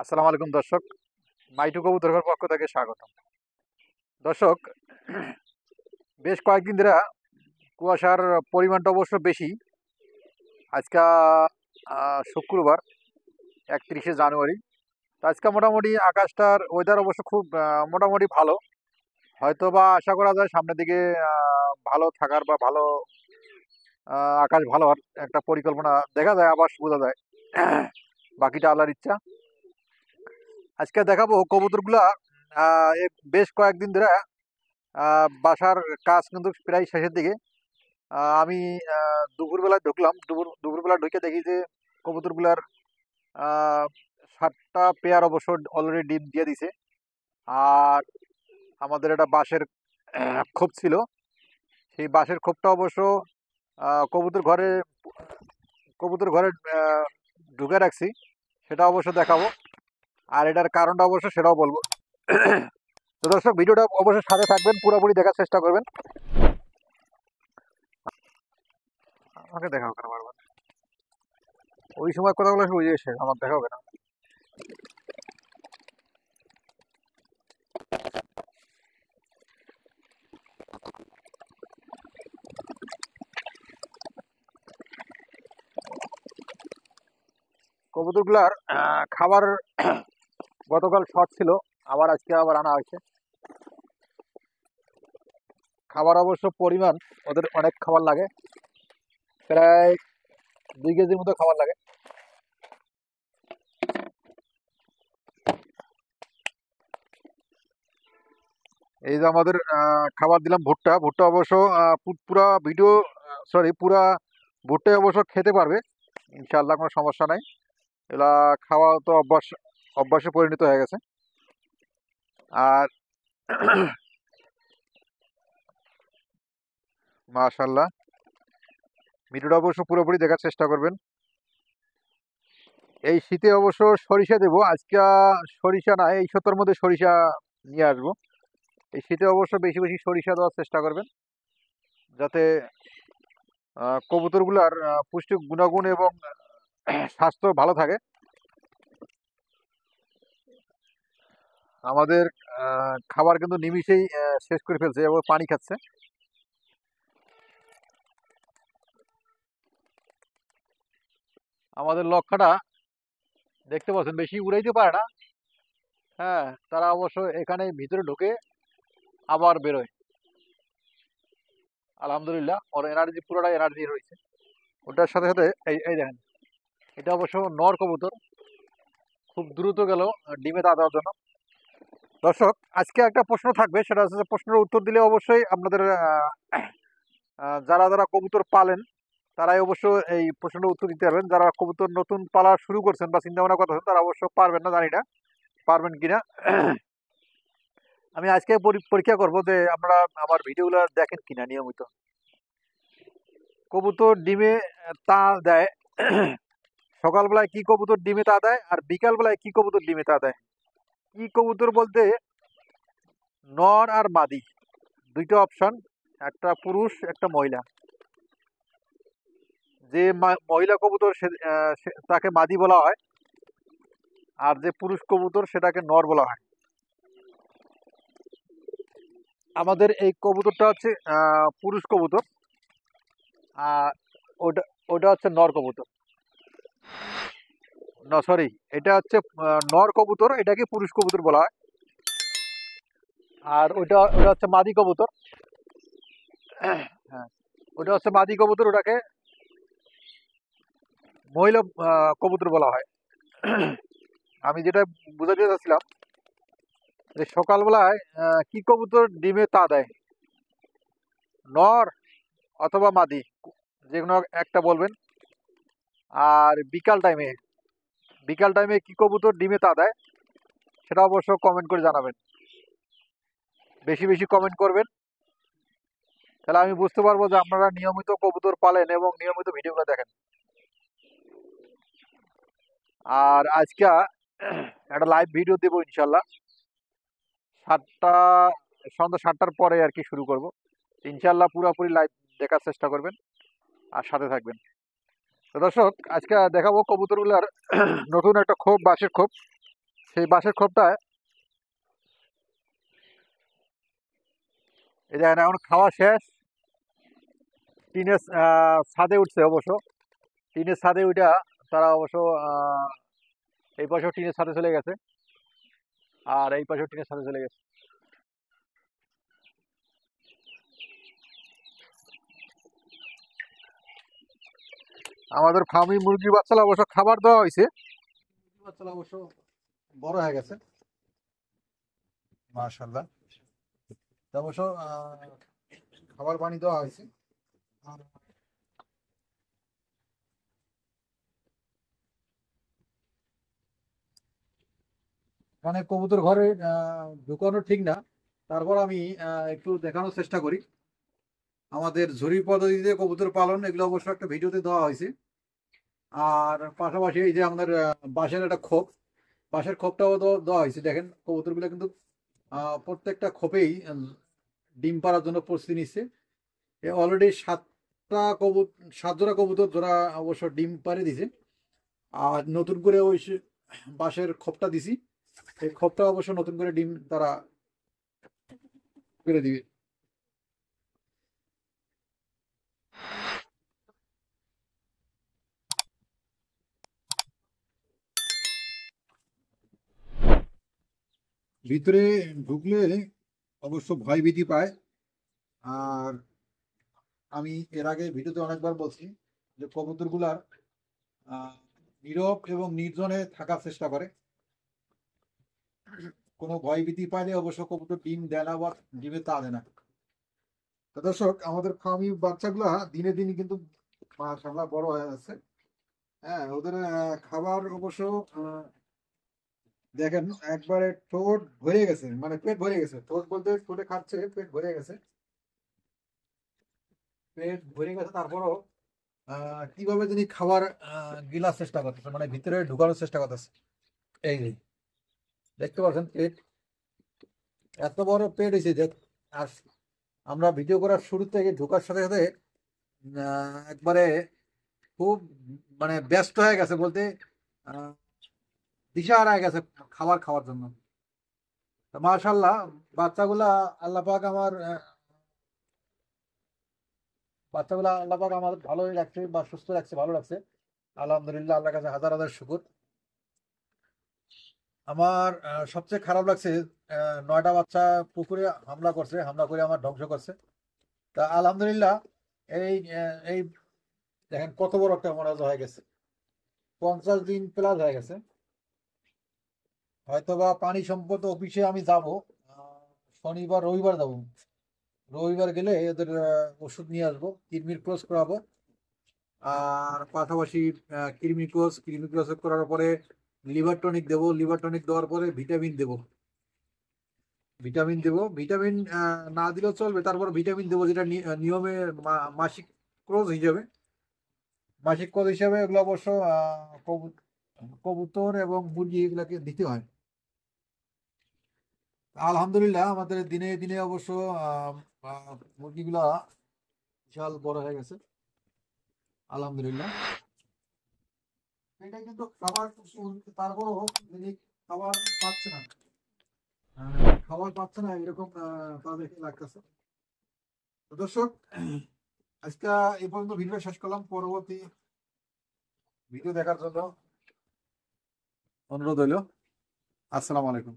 আসসালামু আলাইকুম দর্শক, মাইটু কবুতরের পক্ষ থেকে স্বাগতম। দর্শক, বেশ কয়েকদিন ধরে কুয়াশার পরিমাণটা অবশ্য বেশি। আজকে শুক্রবার 31শে জানুয়ারি। তো আজকে মোটামুটি আকাশটার ওয়েদার অবশ্য খুব মোটামুটি ভালো। হয়তো বা আশা করা যায় সামনের দিকে ভালো থাকার বা ভালো আকাশ ভালো হওয়ার একটা পরিকল্পনা দেখা যায়, আবার বোঝা যায়। বাকিটা আল্লাহর ইচ্ছা। আজকে দেখাবো কবুতরগুলা বেশ কয়েকদিন ধরে বাসার কাজ কিন্তু প্রায় শেষের দিকে। আমি দুপুরবেলায় ঢুকলাম, দুপুরবেলা ঢুকে দেখি যে কবুতরগুলার আহ, 7টা পেয়ার অবশ্য অলরেডি ডিম দিয়ে দিছে। আর আমাদের একটা বাঁশের খোপ ছিল, সেই বাঁশের খোপটা অবশ্য কবুতর ঘরে কবুতর ঘরে ঢুকে রাখছি, সেটা অবশ্য দেখাবো। আর এটার কারণটা অবশ্য সেটাও বলবো। তো দর্শক, ভিডিওটা অবশ্যই সাথে থাকবেন, পুরোপুরি দেখার চেষ্টা করবেন। আমাকে দেখাও কেন বারবার? ওই সময় কথাগুলো বুঝে এসে আমার দেখা হবে না। কবুতরগুলার খাবার গতকাল শর্ট ছিল, আবার আজকে আবার আনা হয়েছে। খাবার অবশ্য পরিমাণ ওদের অনেক খাবার লাগে, প্রায় 2 কেজির মতো খাবার লাগে। এই যে আমাদের খাবার দিলাম ভুট্টা। ভুট্টা অবশ্য পুরা ভিডিও, সরি, পুরা ভুট্টাই অবশ্য খেতে পারবে ইনশাআল্লাহ, কোনো সমস্যা নাই। এগুলা খাওয়া তো অভ্যাসে পরিণত হয়ে গেছে। আর মাশাল্লাহ, ভিডিওটা অবশ্য পুরোপুরি দেখার চেষ্টা করবেন। এই শীতে অবশ্য সরিষা দেবো আজকে। সরিষা না, এই সপ্তাহের মধ্যে সরিষা নিয়ে আসবো। এই শীতে অবশ্য বেশি বেশি সরিষা দেওয়ার চেষ্টা করবেন, যাতে কবুতরগুলার পুষ্টি গুণাগুণ এবং স্বাস্থ্য ভালো থাকে। আমাদের খাবার কিন্তু নিমিষেই শেষ করে ফেলছে এবং পানি খাচ্ছে। আমাদের লক্ষাটা দেখতে পাচ্ছেন, বেশি উড়াইতে পারে না। হ্যাঁ, তারা অবশ্য এখানে ভিতরে ঢুকে আবার বেরোয়। আলহামদুলিল্লাহ, ওর এনার্জি পুরোটা এনার্জি রয়েছে। ওটার সাথে সাথে এই এই দেখেন, এটা অবশ্য নর কবুতর, খুব দ্রুত গেল ডিমে তা দেওয়ার জন্য। দর্শক, আজকে একটা প্রশ্ন থাকবে, সেটা হচ্ছে যে প্রশ্নের উত্তর দিলে অবশ্যই আপনাদের যারা যারা কবুতর পালেন তারাই অবশ্য এই প্রশ্নের উত্তর দিতে পারবেন। যারা কবুতর নতুন পালা শুরু করছেন বা চিন্তা ভাবনা করতেছেন তারা অবশ্য পারবেন না, জানি না পারবেন কিনা। আমি আজকে পরীক্ষা করব যে আপনারা আমার ভিডিওগুলো দেখেন কিনা নিয়মিত। কবুতর ডিমে তা দেয় সকালবেলায় কি কবুতর ডিমে তা দেয়, আর বিকালবেলায় কি কবুতর ডিমে তা দেয়? কি কবুতর বলতে নর আর মাদি, দুইটা অপশন, একটা পুরুষ একটা মহিলা। যে মহিলা কবুতর তাকে মাদি বলা হয়, আর যে পুরুষ কবুতর সেটাকে নর বলা হয়। আমাদের এই কবুতরটা হচ্ছে পুরুষ কবুতর, আর ওটা ওটা হচ্ছে নর কবুতর। না, সরি, এটা হচ্ছে নর কবুতর, এটাকে পুরুষ কবুতর বলা হয়। আর ওটা ওটা হচ্ছে মাদি কবুতর। হ্যাঁ, ওটা হচ্ছে মাদি কবুতর, ওটাকে মহিলা কবুতর বলা হয়। আমি যেটা বুঝাতে চাচ্ছিলাম যে সকালবেলায় কি কবুতর ডিমে তা দেয়, নর অথবা মাদি, যে কোনো একটা বলবেন। আর বিকাল টাইমে কি কবুতর ডিমে তা দেয় সেটা অবশ্য কমেন্ট করে জানাবেন। বেশি বেশি কমেন্ট করবেন, তাহলে আমি বুঝতে পারবো যে আপনারা নিয়মিত কবুতর পালেন এবং নিয়মিত ভিডিওগুলো দেখেন। আর আজকে একটা লাইভ ভিডিও দেবো ইনশাল্লাহ, 7টা, সন্ধ্যা 7টার পরে আর কি শুরু করব। ইনশাল্লাহ পুরোপুরি লাইভ দেখার চেষ্টা করবেন আর সাথে থাকবেন। তো দর্শক, আজকে দেখাবো কবুতরগুলার নতুন একটা খোপ, বাঁশের খোপ। সেই বাঁশের খোপটায় এই দেখেন এখন খাওয়া শেষ। টিনের ছাদে উঠছে অবশ্য, টিনের ছাদে উঠা তারা অবশ্য এই পাশেও টিনের ছাদে চলে গেছে, আর এই পাশেও টিনের ছাদে চলে গেছে। আমাদের ফার্মি মুরগির বাচ্চারা অবশ্য খাবার দেওয়া হয়েছে, বাচ্চারা অবশ্য বড় হয়ে গেছে মাশাআল্লাহ। অবশ্য খাবার পানি দেওয়া হয়েছে। মানে কবুতর ঘরে ঢুকানো ঠিক না, তারপর আমি একটু দেখানোর চেষ্টা করি আমাদের ঝুরি পদ্ধতিতে কবুতর পালন, এগুলো অবশ্য একটা ভিডিওতে দেওয়া হয়েছে। আর পাশাপাশি এই যে আমাদের বাঁশের একটা খোপ, বাঁশের খোপটাও দেওয়া হয়েছে। দেখেন কবুতরগুলো কিন্তু প্রত্যেকটা খোপেই ডিম পাড়ার জন্য প্রস্তুতি নিচ্ছে। অলরেডি 7 জোড়া কবুতর জোড়া অবশ্য ডিম পাড়ে দিছে। আর নতুন করে ওই বাঁশের খোপটা দিছি, এই খোপটা অবশ্য নতুন করে ডিম তারা করে দিবে। ভিতরে ঢুকলে অবশ্য ভয় ভীতি পায়। আর আমি এর আগে ভিডিওতে অনেকবার বলছি যে কবুতরগুলার নীরব এবং নির্জনে থাকার চেষ্টা করে। কোনো ভয় ভীতি পাইলে অবশ্য কবুতর ডিম দেয় না বা ডিমে তা দেয় না। তো দর্শক, আমাদের ফার্মি বাচ্চাগুলা দিনে দিনে কিন্তু মাশাআল্লাহ বড় হয়ে যাচ্ছে। হ্যাঁ, ওদের খাবার অবশ্য দেখেন একবারে ঠোঁট ভরে গেছে, মানে পেট ভরে গেছে। ঠোঁট বলতে ঠোঁটে খাচ্ছে, পেট ভরে গেছে। পেট ভরে গেছে তারপরও কিভাবে যিনি খাবার গিলার চেষ্টা করতেছে, মানে ভিতরে ঢুকানোর চেষ্টা করতেছে। এই যে দেখতে পাচ্ছেন পেট, এত বড় পেট হয়েছে দেখ। আর আমরা ভিডিও করার শুরু থেকে ঢোকার সাথে সাথে একবারে খুব মানে ব্যস্ত হয়ে গেছে বলতে দিশা হারায় গেছে খাবার খাওয়ার জন্য। মাশাআল্লাহ, বাচ্চাগুলা আল্লাহ পাক আমার বাচ্চাগুলা আল্লাহ পাক আমাদের ভালোই রাখছে বা সুস্থ রাখছে, ভালো রাখছে আলহামদুলিল্লাহ। আল্লাহর কাছে হাজার হাজার শুকর। আমার সবচেয়ে খারাপ লাগছে 9টা বাচ্চা পুকুরে হামলা করছে, হামলা করে আমার ধ্বংস করছে। তা আলহামদুলিল্লাহ এই দেখেন কত বড় একটা মনোজ হয়ে গেছে, 50 দিন প্লাস হয়ে গেছে। হয়তোবা পানি সম্পদ অফিসে আমি যাব শনিবার রবিবার যাব। রবিবার গেলে এদের ওষুধ নিয়ে আসবো, কৃমির ক্রস করাবো। আর পাশাপাশি কৃমি ক্রস করার পরে লিভার টনিক দেবো, লিভার টনিক দেওয়ার পরে ভিটামিন দেবো। ভিটামিন না দিলেও চলবে, তারপর ভিটামিন দেবো যেটা নিয়মে মাসিক ক্রস হিসাবে। মাসিক ক্রস হিসাবে এগুলো অবশ্য কবুতর এবং মুরগি এগুলাকে দিতে হয়। আলহামদুলিল্লাহ আমাদের দিনে দিনে অবশ্য মুরগিগুলা বিশাল বড় হয়ে গেছে আলহামদুলিল্লাহ। এটা কিন্তু খাবার, তারপরও যদি খাবার পাচ্ছে না, খাবার পাচ্ছে না এরকম তাদেরকে লাগতেছে। তো দর্শক, আজকে এই পর্যন্ত ভিডিও শেষ করলাম। পরবর্তী ভিডিও দেখার জন্য অনুরোধ হইল। আসসালামু আলাইকুম।